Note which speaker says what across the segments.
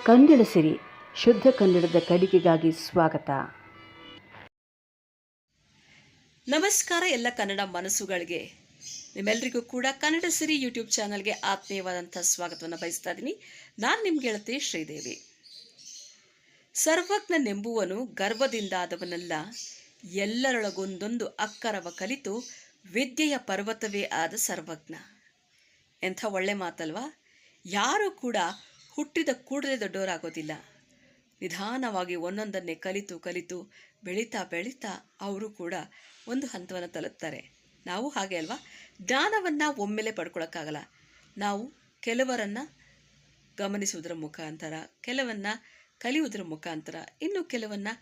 Speaker 1: ಕನ್ನಡ ಸಿರಿ ಶುದ್ಧ ಕನ್ನಡದ ಕಡಿಗೆಗಾಗಿ ಸ್ವಾಗತ.
Speaker 2: ನಮಸ್ಕಾರ ಎಲ್ಲ ಕನ್ನಡ ಮನಸ್ಸುಗಳಿಗೆ. ನಿಮ್ಮೆಲ್ಲರಿಗೂ ಕೂಡ ಕನ್ನಡ ಸಿರಿ ಯೂಟ್ಯೂಬ್ ಚಾನಲ್ಗೆ ಆತ್ಮೀಯವಾದಂಥ ಸ್ವಾಗತವನ್ನು ಬಯಸ್ತಾ ಇದ್ದೀನಿ. ನಾನು ನಿಮ್ಮ ಗೆಳತಿ ಶ್ರೀದೇವಿ. ಸರ್ವಜ್ಞನೆಂಬುವನು ಗರ್ವದಿಂದಾದವನಲ್ಲ, ಎಲ್ಲರೊಳಗೊಂದೊಂದು ಅಕ್ಕರವ ಕಲಿತು ವಿದ್ಯೆಯ ಪರ್ವತವೇ ಆದ ಸರ್ವಜ್ಞ. ಎಂಥ ಒಳ್ಳೆ ಮಾತಲ್ವಾ? ಯಾರೂ ಕೂಡ ಹುಟ್ಟಿದ ಕೂಡಲೇ ದೊಡ್ಡವರಾಗೋದಿಲ್ಲ. ನಿಧಾನವಾಗಿ ಒಂದೊಂದನ್ನೇ ಕಲಿತು ಕಲಿತು ಬೆಳೀತಾ ಬೆಳೀತಾ ಅವರು ಕೂಡ ಒಂದು ಹಂತವನ್ನು ತಲುಪ್ತಾರೆ. ನಾವು ಹಾಗೆ ಅಲ್ವಾ? ಜ್ಞಾನವನ್ನು ಒಮ್ಮೆಲೆ ಪಡ್ಕೊಳ್ಳೋಕ್ಕಾಗಲ್ಲ. ನಾವು ಕೆಲವರನ್ನು ಗಮನಿಸುವುದರ ಮುಖಾಂತರ, ಕೆಲವನ್ನು ಕಲಿಯುವುದರ ಮುಖಾಂತರ, ಇನ್ನು ಕೆಲವನ್ನು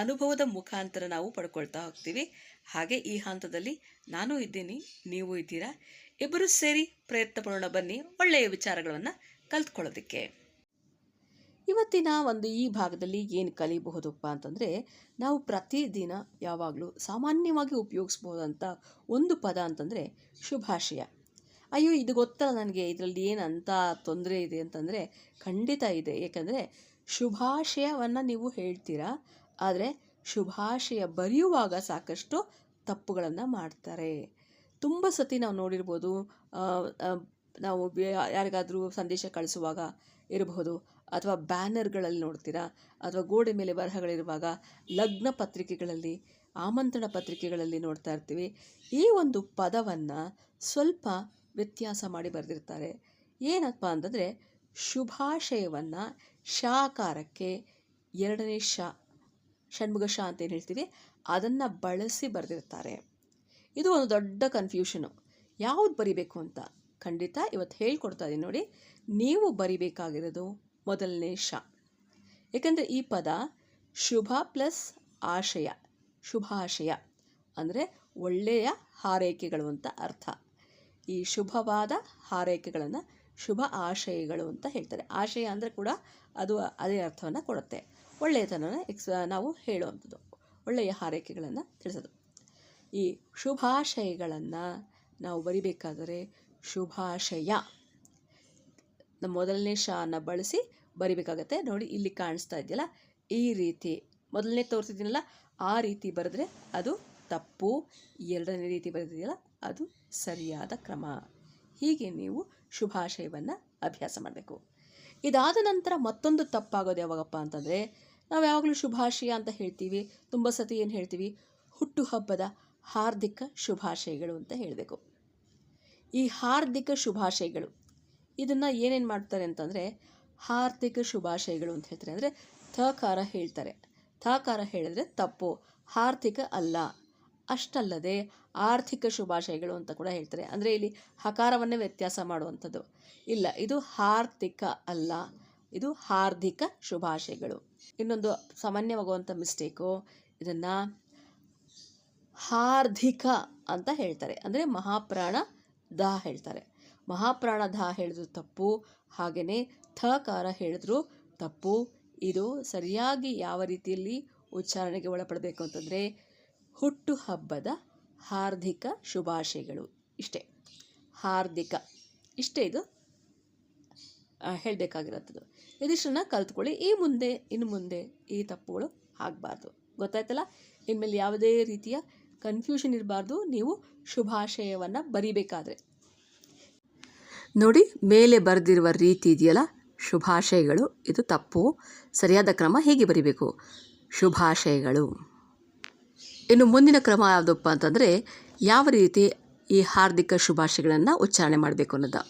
Speaker 2: ಅನುಭವದ ಮುಖಾಂತರ ನಾವು ಪಡ್ಕೊಳ್ತಾ ಹೋಗ್ತೀವಿ. ಹಾಗೆ ಈ ಹಂತದಲ್ಲಿ ನಾನು ಇದ್ದೀನಿ, ನೀವು ಇದ್ದೀರಾ. ಇಬ್ಬರು ಸೇರಿ ಪ್ರಯತ್ನ ಪಡೋಣ ಬನ್ನಿ ಒಳ್ಳೆಯ ವಿಚಾರಗಳನ್ನು ಕಲ್ತ್ಕೊಳ್ಳೋದಕ್ಕೆ. ಇವತ್ತಿನ ಈ ಭಾಗದಲ್ಲಿ ಏನು ಕಲಿಬಹುದಪ್ಪ ಅಂತಂದರೆ, ನಾವು ಪ್ರತಿದಿನ ಯಾವಾಗಲೂ ಸಾಮಾನ್ಯವಾಗಿ ಉಪಯೋಗಿಸ್ಬೋದಂಥ ಒಂದು ಪದ ಅಂತಂದರೆ ಶುಭಾಶಯ. ಅಯ್ಯೋ, ಇದು ಗೊತ್ತಲ್ಲ ನನಗೆ, ಇದರಲ್ಲಿ ಏನಂತ ತೊಂದರೆ ಇದೆ ಅಂತಂದರೆ ಖಂಡಿತ ಇದೆ. ಏಕೆಂದರೆ ಶುಭಾಶಯವನ್ನು ನೀವು ಹೇಳ್ತೀರಾ, ಆದರೆ ಶುಭಾಶಯ ಬರೆಯುವಾಗ ಸಾಕಷ್ಟು ತಪ್ಪುಗಳನ್ನು ಮಾಡ್ತಾರೆ. ತುಂಬ ಸತಿ ನಾವು ನೋಡಿರ್ಬೋದು. ನಾವು ಯಾರಿಗಾದರೂ ಸಂದೇಶ ಕಳಿಸುವಾಗ ಇರಬಹುದು, ಅಥವಾ ಬ್ಯಾನರ್ಗಳಲ್ಲಿ ನೋಡ್ತೀರಾ, ಅಥವಾ ಗೋಡೆ ಮೇಲೆ ಬರಹಗಳಿರುವಾಗ, ಲಗ್ನ ಪತ್ರಿಕೆಗಳಲ್ಲಿ, ಆಮಂತ್ರಣ ಪತ್ರಿಕೆಗಳಲ್ಲಿ ನೋಡ್ತಾ ಇರ್ತೀವಿ. ಈ ಒಂದು ಪದವನ್ನು ಸ್ವಲ್ಪ ವ್ಯತ್ಯಾಸ ಮಾಡಿ ಬರೆದಿರ್ತಾರೆ. ಏನಪ್ಪ ಅಂತಂದರೆ, ಶುಭಾಶಯವನ್ನು ಶಾಕಾರಕ್ಕೆ ಎರಡನೇ ಷಣ್ಮುಗ ಶ ಅಂತ ಏನು ಹೇಳ್ತೀವಿ, ಅದನ್ನು ಬಳಸಿ ಬರೆದಿರ್ತಾರೆ. ಇದು ಒಂದು ದೊಡ್ಡ ಕನ್ಫ್ಯೂಷನು. ಯಾವುದು ಬರಿಬೇಕು ಅಂತ ಖಂಡಿತ ಇವತ್ತು ಹೇಳ್ಕೊಡ್ತಾ ಇದ್ದೀನಿ ನೋಡಿ. ನೀವು ಬರಿಬೇಕಾಗಿರೋದು ಮೊದಲನೇ ಶ. ಏಕೆಂದರೆ ಈ ಪದ ಶುಭ ಪ್ಲಸ್ ಆಶಯ, ಶುಭಾಶಯ ಅಂದರೆ ಒಳ್ಳೆಯ ಹಾರೈಕೆಗಳು ಅಂತ ಅರ್ಥ. ಈ ಶುಭವಾದ ಹಾರೈಕೆಗಳನ್ನು ಶುಭ ಆಶಯಗಳು ಅಂತ ಹೇಳ್ತಾರೆ. ಆಶಯ ಅಂದರೆ ಕೂಡ ಅದು ಅದೇ ಅರ್ಥವನ್ನು ಕೊಡುತ್ತೆ. ಒಳ್ಳೆಯತನ ನಾವು ಹೇಳುವಂಥದ್ದು, ಒಳ್ಳೆಯ ಹಾರೈಕೆಗಳನ್ನು ತಿಳಿಸೋದು. ಈ ಶುಭಾಶಯಗಳನ್ನು ನಾವು ಬರಿಬೇಕಾದರೆ ಶುಭಾಶಯ ನಮ್ಮ ಮೊದಲನೇ ಶಾನ ಬಳಸಿ ಬರಿಬೇಕಾಗತ್ತೆ. ನೋಡಿ, ಇಲ್ಲಿ ಕಾಣಿಸ್ತಾ ಇದೆಯಲ್ಲ, ಈ ರೀತಿ ಮೊದಲನೇ ತೋರಿಸಿದ್ದೀನಲ್ಲ, ಆ ರೀತಿ ಬರೆದ್ರೆ ಅದು ತಪ್ಪು. ಎರಡನೇ ರೀತಿ ಬರೆದಿದೆಯಲ್ಲ, ಅದು ಸರಿಯಾದ ಕ್ರಮ. ಹೀಗೆ ನೀವು ಶುಭಾಶಯವನ್ನು ಅಭ್ಯಾಸ ಮಾಡಬೇಕು. ಇದಾದ ನಂತರ ಮತ್ತೊಂದು ತಪ್ಪಾಗೋದು ಯಾವಾಗಪ್ಪ ಅಂತಂದರೆ, ನಾವು ಯಾವಾಗಲೂ ಶುಭಾಶಯ ಅಂತ ಹೇಳ್ತೀವಿ. ತುಂಬ ಸತಿ ಏನು ಹೇಳ್ತೀವಿ, ಹುಟ್ಟುಹಬ್ಬದ ಹಾರ್ದಿಕ ಶುಭಾಶಯಗಳು ಅಂತ ಹೇಳಬೇಕು. ಈ ಹಾರ್ದಿಕ ಶುಭಾಶಯಗಳು ಇದನ್ನು ಏನೇನು ಮಾಡ್ತಾರೆ ಅಂತಂದರೆ, ಹಾರ್ದಿಕ ಶುಭಾಶಯಗಳು ಅಂತ ಹೇಳ್ತಾರೆ. ಅಂದರೆ ಥಕಾರ ಹೇಳ್ತಾರೆ. ಥಕಾರ ಹೇಳಿದ್ರೆ ತಪ್ಪು, ಹಾರ್ದಿಕ ಅಲ್ಲ. ಅಷ್ಟಲ್ಲದೆ ಆರ್ಥಿಕ ಶುಭಾಶಯಗಳು ಅಂತ ಕೂಡ ಹೇಳ್ತಾರೆ. ಅಂದರೆ ಇಲ್ಲಿ ಹಕಾರವನ್ನೇ ವ್ಯತ್ಯಾಸ ಮಾಡುವಂಥದ್ದು. ಇಲ್ಲ, ಇದು ಹಾರ್ದಿಕ ಅಲ್ಲ, ಇದು ಹಾರ್ದಿಕ ಶುಭಾಶಯಗಳು. ಇನ್ನೊಂದು ಸಾಮಾನ್ಯವಾಗುವಂಥ ಮಿಸ್ಟೇಕು, ಇದನ್ನು ಹಾರ್ದಿಕ ಅಂತ ಹೇಳ್ತಾರೆ. ಅಂದರೆ ಮಹಾಪ್ರಾಣ ದ ಹೇಳ್ತಾರೆ. ಮಹಾಪ್ರಾಣ ದ ಹೇಳಿದ್ರು ತಪ್ಪು, ಹಾಗೆಯೇ ಥಕಾರ ಹೇಳಿದ್ರು ತಪ್ಪು. ಇದು ಸರಿಯಾಗಿ ಯಾವ ರೀತಿಯಲ್ಲಿ ಉಚ್ಚಾರಣೆಗೆ ಒಳಪಡಬೇಕು ಅಂತಂದರೆ, ಹುಟ್ಟುಹಬ್ಬದ ಹಾರ್ದಿಕ ಶುಭಾಶಯಗಳು, ಇಷ್ಟೇ. ಹಾರ್ದಿಕ ಇಷ್ಟೇ ಇದು ಹೇಳಬೇಕಾಗಿರೋಂಥದ್ದು. ಇದಿಷ್ಟನ್ನು ಕಲ್ತ್ಕೊಳ್ಳಿ. ಇನ್ನು ಮುಂದೆ ಈ ತಪ್ಪುಗಳು ಆಗಬಾರ್ದು. ಗೊತ್ತಾಯ್ತಲ್ಲ? ಇನ್ಮೇಲೆ ಯಾವುದೇ ರೀತಿಯ ಕನ್ಫ್ಯೂಷನ್ ಇರಬಾರ್ದು ನೀವು ಶುಭಾಶಯವನ್ನು ಬರಿಬೇಕಾದ್ರೆ. ನೋಡಿ, ಮೇಲೆ ಬರೆದಿರುವ ರೀತಿ ಇದೆಯಲ್ಲ, ಶುಭಾಶಯಗಳು, ಇದು ತಪ್ಪು. ಸರಿಯಾದ ಕ್ರಮ ಹೀಗೆ ಬರಿಬೇಕು, ಶುಭಾಶಯಗಳು. ಇನ್ನು ಮುಂದಿನ ಕ್ರಮ ಯಾವುದಪ್ಪ ಅಂತಂದರೆ, ಯಾವ ರೀತಿ ಈ ಹಾರ್ದಿಕ ಶುಭಾಶಯಗಳನ್ನು ಉಚ್ಚಾರಣೆ ಮಾಡಬೇಕು ಅನ್ನೋದು.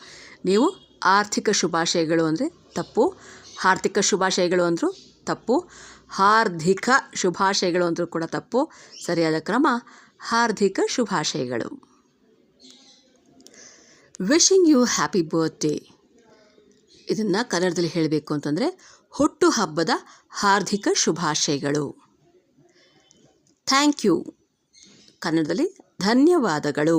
Speaker 2: ನೀವು ಆರ್ಥಿಕ ಶುಭಾಶಯಗಳು ಅಂದರೆ ತಪ್ಪು, ಹಾರ್ದಿಕ ಶುಭಾಶಯಗಳು ಅಂದರೂ ತಪ್ಪು, ಹಾರ್ದಿಕ ಶುಭಾಶಯಗಳು ಅಂದರೂ ಕೂಡ ತಪ್ಪು. ಸರಿಯಾದ ಕ್ರಮ ಹಾರ್ದಿಕ ಶುಭಾಶಯಗಳು. ವಿಶಿಂಗ್ ಯು ಹ್ಯಾಪಿ ಬರ್ತ್ಡೇ, ಇದನ್ನು ಕನ್ನಡದಲ್ಲಿ ಹೇಳಬೇಕು ಅಂತಂದರೆ ಹುಟ್ಟುಹಬ್ಬದ ಹಾರ್ದಿಕ ಶುಭಾಶಯಗಳು. ಥ್ಯಾಂಕ್ ಯು, ಕನ್ನಡದಲ್ಲಿ ಧನ್ಯವಾದಗಳು.